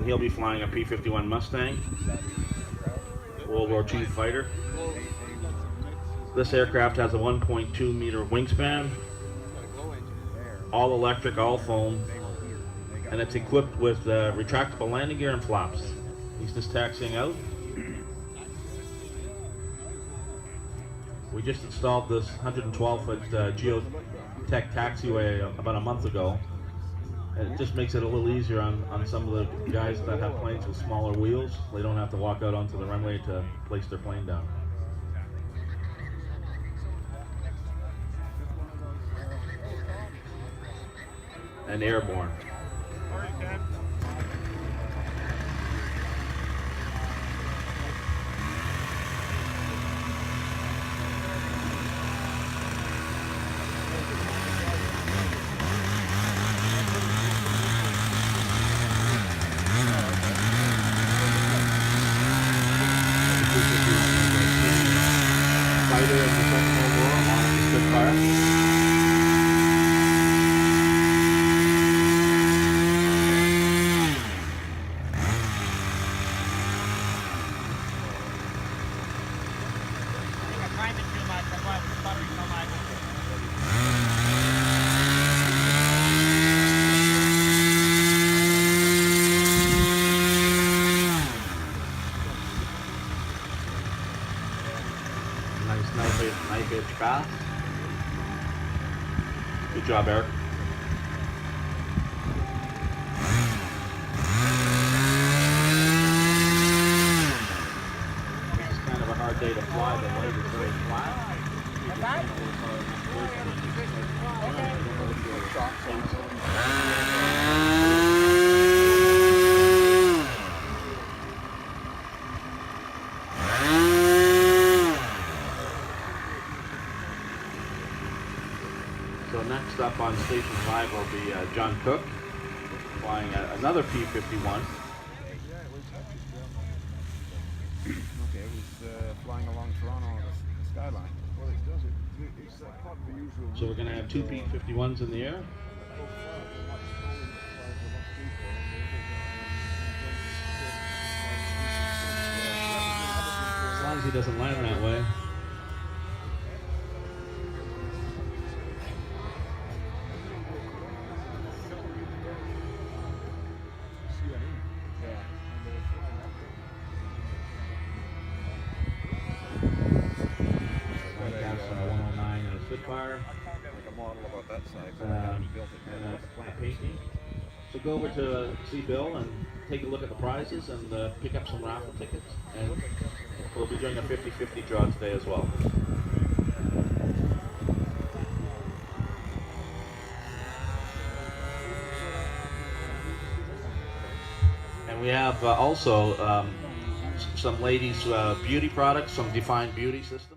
he'll be flying a P-51 Mustang, World War II fighter. This aircraft has a 1.2 meter wingspan, all electric, all foam, and it's equipped with retractable landing gear and flaps. He's just taxiing out. We just installed this 112-foot geotech taxiway about a month ago. And it just makes it a little easier on some of the guys that have planes with smaller wheels. They don't have to walk out onto the runway to place their plane down. And airborne. Fighter in the Second World War on the Spitfire. Nice edge fast. Good job, Eric. This is kind of a hard day to fly. The leg is very flat. So next up on Station 5 will be John Cook, flying another P-51. Okay, it was flying along Toronto on the skyline. Well, it does it. It's part of the usual. So we're going to have two P-51s in the air. As long as he doesn't land that way. Spitfire, like a model about that size. and a painting. So go over to see Bill and take a look at the prizes and pick up some raffle tickets. And we'll be doing a 50-50 draw today as well. And we have also some ladies' beauty products, some Defined Beauty System.